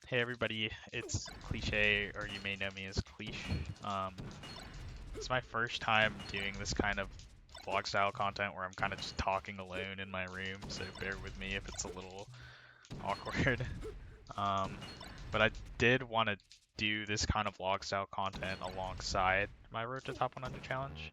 Hey everybody, it's Cliche, or you may know me as Cliche. Um, it's my first time doing this kind of vlog style content where I'm kind of just talking alone in my room, so bear with me if it's a little awkward. Um, but I did want to do this kind of vlog style content alongside my Road to Top 100 challenge.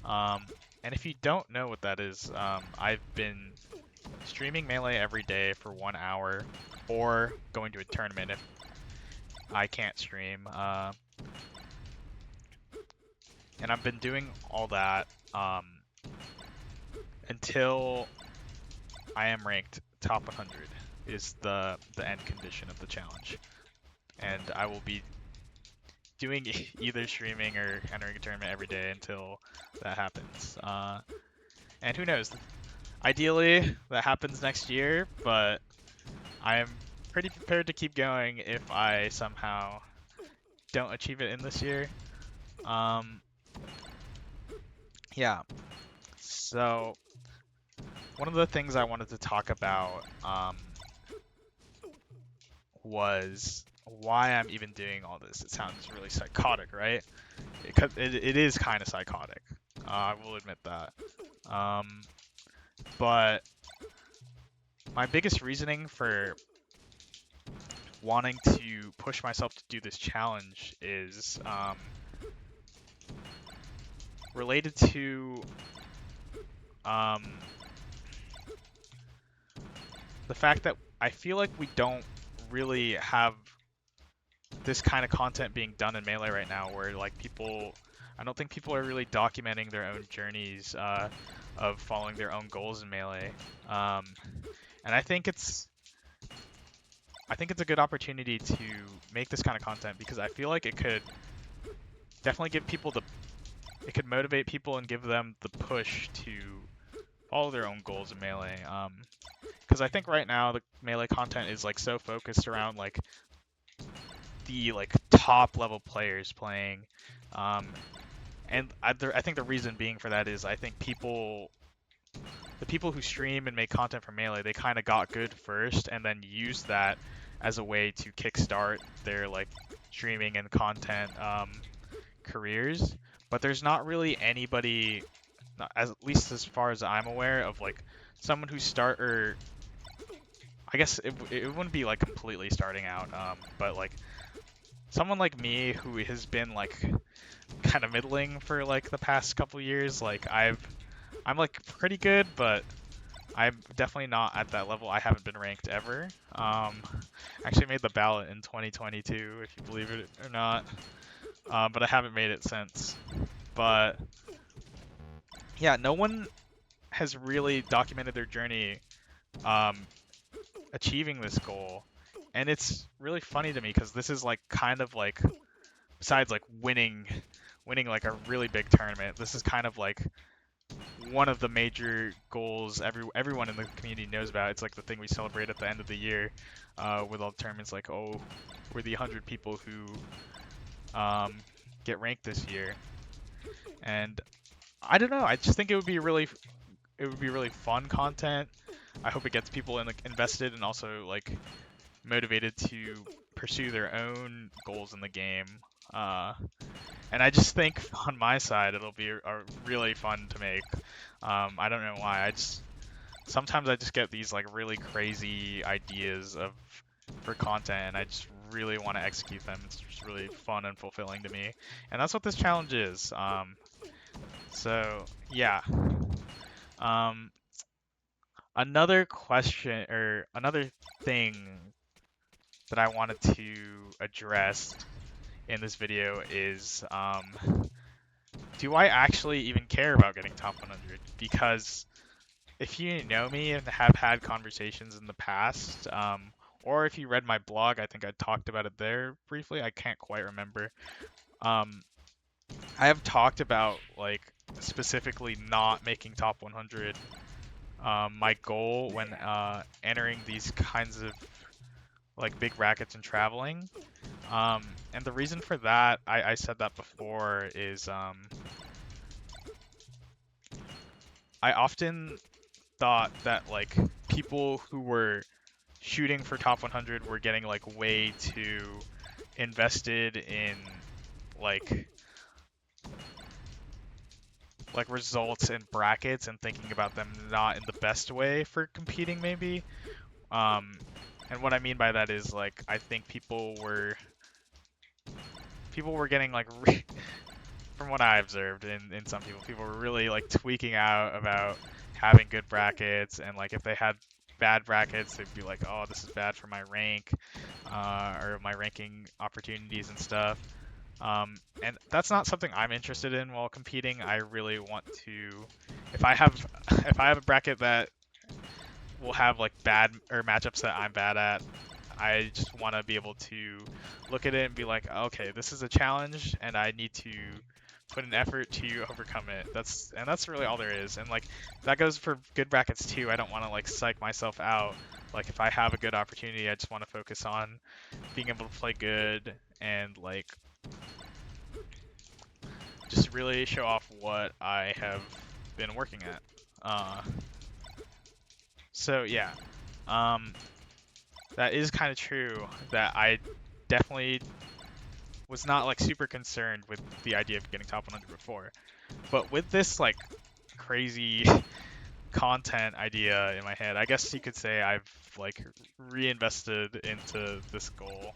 Um, and if you don't know what that is, I've been streaming Melee every day for 1 hour or going to a tournament if I can't stream. And I've been doing all that um, until I am ranked top 100 is the end condition of the challenge, and I will be doing either streaming or entering a tournament every day until that happens. And who knows? Ideally, that happens next year, but I am pretty prepared to keep going if I somehow don't achieve it in this year. Um, yeah. So one of the things I wanted to talk about was why I'm even doing all this. It sounds really psychotic, right? It is kind of psychotic. I will admit that. Um, but my biggest reasoning for wanting to push myself to do this challenge is related to um, the fact that I feel like we don't really have this kind of content being done in Melee right now, where like I don't think people are really documenting their own journeys of following their own goals in Melee, um, and I think it's a good opportunity to make this kind of content because I feel like it could definitely give people it could motivate people and give them the push to follow their own goals in Melee. Because I think right now the Melee content is like so focused around like the like top level players playing. Um, and I think the reason being for that is I think the people who stream and make content for Melee, they kind of got good first and then used that as a way to kickstart their like streaming and content careers. But there's not really anybody, as at least as far as I'm aware, of like someone who or I guess it wouldn't be like completely starting out, but like someone like me who has been like kind of middling for like the past couple years. I'm like pretty good, but I'm definitely not at that level. I haven't been ranked ever. Actually made the ballot in 2022, if you believe it or not, but I haven't made it since. But yeah, no one has really documented their journey um, achieving this goal, and it's really funny to me because this is like kind of like besides like winning like a really big tournament, this is kind of like one of the major goals everyone in the community knows about. It's like the thing we celebrate at the end of the year with all the tournaments. Like, oh, we're the 100 people who get ranked this year, and I don't know. I just think it would be really fun content. I hope it gets people invested and also like motivated to pursue their own goals in the game. Uh, and I just think on my side it'll be really fun to make. I don't know why. Sometimes I just get these like really crazy ideas for content, and I just really want to execute them. It's just really fun and fulfilling to me, and that's what this challenge is. So yeah. Um, Another question or another thing that I wanted to address in this video is do I actually even care about getting top 100? Because if you know me and have had conversations in the past, or if you read my blog, I think I talked about it there briefly. I can't quite remember. Um, I have talked about like specifically not making top 100 my goal when entering these kinds of like big rackets and traveling. And the reason for that, I said that before, is I often thought that like people who were shooting for top 100, we're getting like way too invested in like results and brackets and thinking about them not in the best way for competing maybe. And what I mean by that is like I think people were getting like from what I observed in some people were really like tweaking out about having good brackets, and like if they had bad brackets, they'd be like, oh, this is bad for my rank, or my ranking opportunities and stuff. And that's not something I'm interested in while competing. I really want to, if I have a bracket that will have like bad or matchups that I'm bad at, I just want to be able to look at it and be like, okay, this is a challenge, and I need to put an effort to overcome it. That's really all there is. And like that goes for good brackets too. I don't want to like psych myself out. Like if I have a good opportunity, I just want to focus on being able to play good and like just really show off what I have been working at. So yeah, that is kind of true. That I definitely was not like super concerned with the idea of getting top 100 before, but with this like crazy content idea in my head, I guess you could say I've like reinvested into this goal.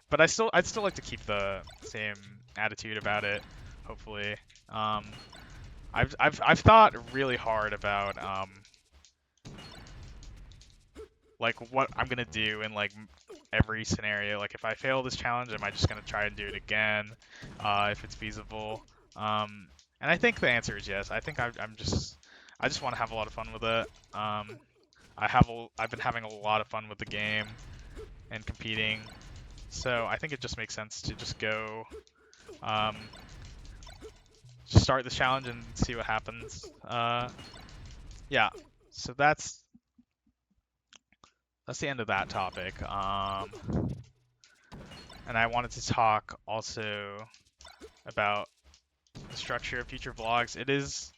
But I'd still like to keep the same attitude about it. Hopefully, I've thought really hard about like what I'm gonna do in like every scenario. Like if I fail this challenge, am I just gonna try and do it again, if it's feasible? And I think the answer is yes. I think I just want to have a lot of fun with it. I've been having a lot of fun with the game and competing, so I think it just makes sense to just go, just start the challenge and see what happens. Yeah, so that's the end of that topic. And I wanted to talk also about the structure of future vlogs. It is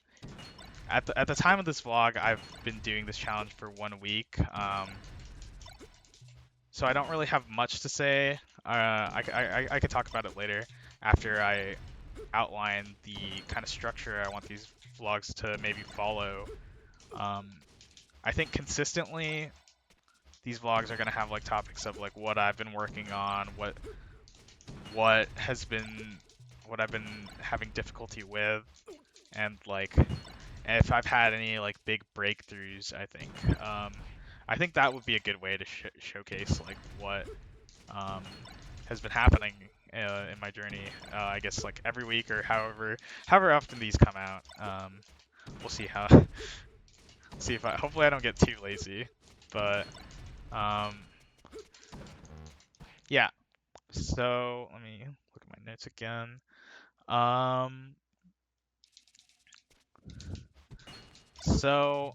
at the time of this vlog, I've been doing this challenge for 1 week. So I don't really have much to say. I could talk about it later after I outline the kind of structure I want these vlogs to maybe follow. I think consistently these vlogs are gonna have like topics of like what I've been working on, what I've been having difficulty with, and like if I've had any like big breakthroughs. I think that would be a good way to showcase like what has been happening in my journey. I guess like every week or however often these come out. We'll see how. See if hopefully I don't get too lazy, but yeah. So let me look at my notes again. So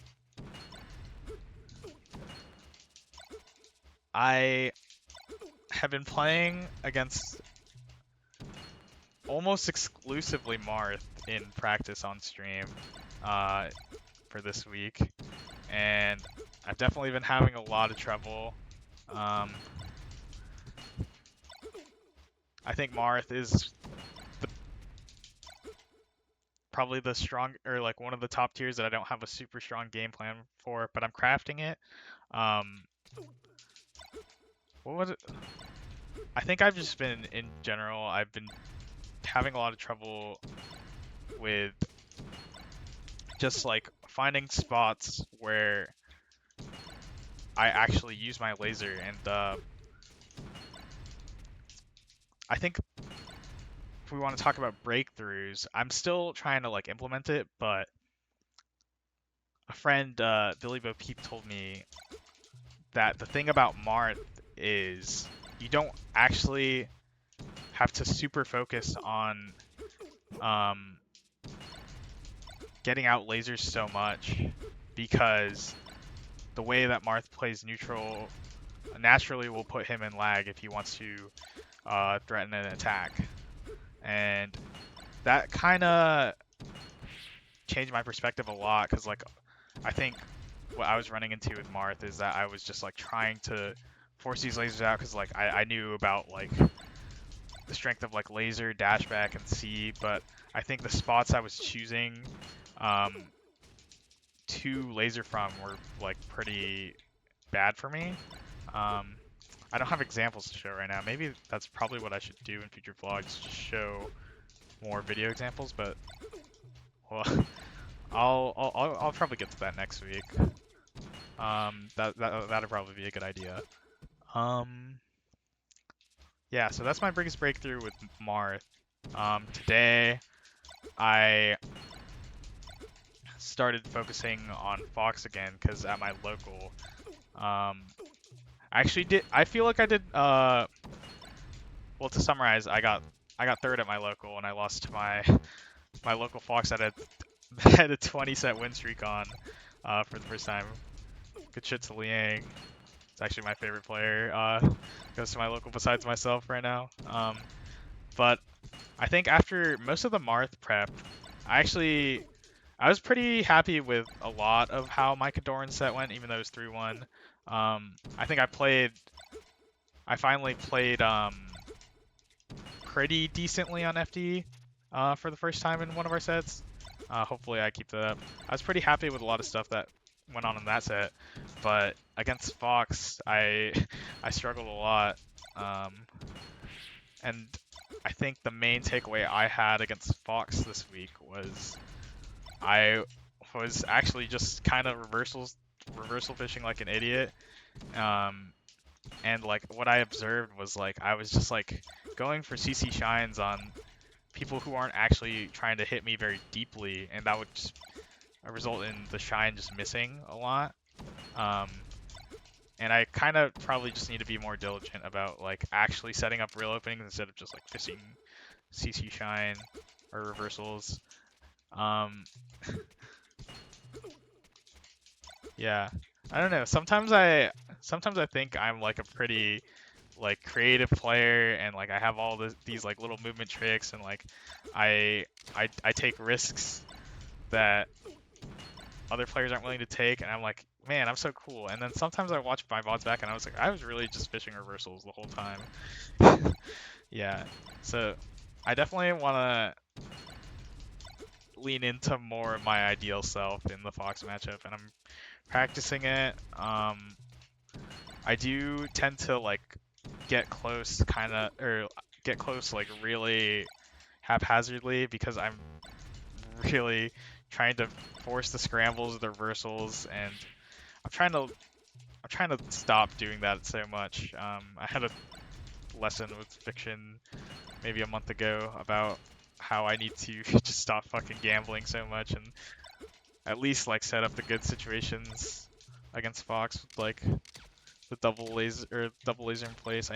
I have been playing against almost exclusively Marth in practice on stream for this week, and I've definitely been having a lot of trouble. I think Marth is probably the strong, or like one of the top tiers that I don't have a super strong game plan for, but I'm crafting it. What was it? I think I've just been, in general, I've been having a lot of trouble with just like finding spots where I actually use my laser, and I think if we want to talk about breakthroughs, I'm still trying to like implement it, but a friend, Billy Bo Peep, told me that the thing about Marth is you don't actually have to super focus on getting out lasers so much, because the way that Marth plays neutral naturally will put him in lag if he wants to threaten an attack. And that kind of changed my perspective a lot, because like I think what I was running into with Marth is that I was just like trying to force these lasers out because like I knew about like the strength of like laser, dashback, and C, but I think the spots I was choosing um, to laser from were like pretty bad for me. Um, I don't have examples to show right now. Maybe that's probably what I should do in future vlogs, just show more video examples. But well, I'll probably get to that next week. That'd probably be a good idea. Um, yeah. So that's my biggest breakthrough with Marth. Today I started focusing on Fox again because at my local, I actually did. I feel like I did. Well, to summarize, I got third at my local, and I lost to my local Fox that had a 20 set win streak on for the first time. Good shit to Liang. It's actually my favorite player. Goes to my local besides myself right now. But I think after most of the Marth prep, I was pretty happy with a lot of how my Kadoran set went, even though it was 3-1. I think I finally played pretty decently on FD for the first time in one of our sets. Hopefully I keep that up. I was pretty happy with a lot of stuff that went on in that set, but against Fox, I struggled a lot. And I think the main takeaway I had against Fox this week was I was actually just kind of reversal fishing like an idiot. Um, and like what I observed was like I was just like going for CC shines on people who aren't actually trying to hit me very deeply, and that would just result in the shine just missing a lot. Um, and I kind of probably just need to be more diligent about like actually setting up real openings instead of just like fishing CC shine or reversals. Um, yeah, I don't know. Sometimes I think I'm like a pretty like creative player and like I have all these like little movement tricks and like I take risks that other players aren't willing to take, and I'm like, man, I'm so cool. And then sometimes I watch my VODs back and I was like, I was really just fishing reversals the whole time. Yeah, so I definitely want to lean into more of my ideal self in the Fox matchup, and I'm practicing it. I do tend to like get close, kind of, or get close like really haphazardly because I'm really trying to force the scrambles, the reversals, and I'm trying to I'm trying to stop doing that so much. I had a lesson with Fiction maybe a month ago about how I need to just stop fucking gambling so much and at least like set up the good situations against Fox with like the double laser in place.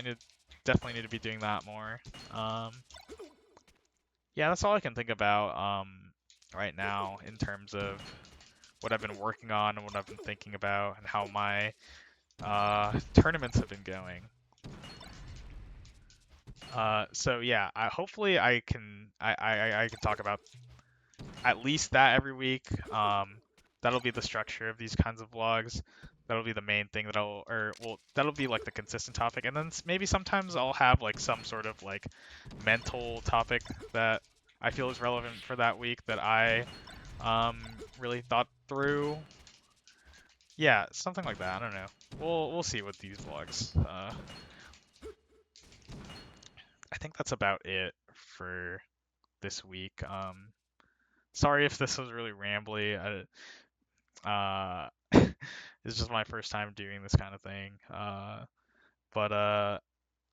Definitely need to be doing that more. Um, yeah, that's all I can think about right now in terms of what I've been working on and what I've been thinking about and how my tournaments have been going. So yeah, hopefully I can talk about at least that every week. That'll be the structure of these kinds of vlogs. That'll be the main thing that'll be like the consistent topic, and then maybe sometimes I'll have like some sort of like mental topic that I feel is relevant for that week that I really thought through. Yeah, something like that. I don't know. We'll see with these vlogs. I think that's about it for this week. Sorry if this was really rambly. It's just my first time doing this kind of thing. But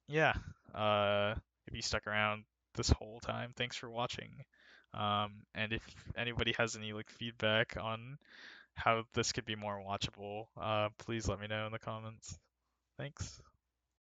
yeah. Uh, if you stuck around this whole time, thanks for watching. And if anybody has any like feedback on how this could be more watchable, please let me know in the comments. Thanks.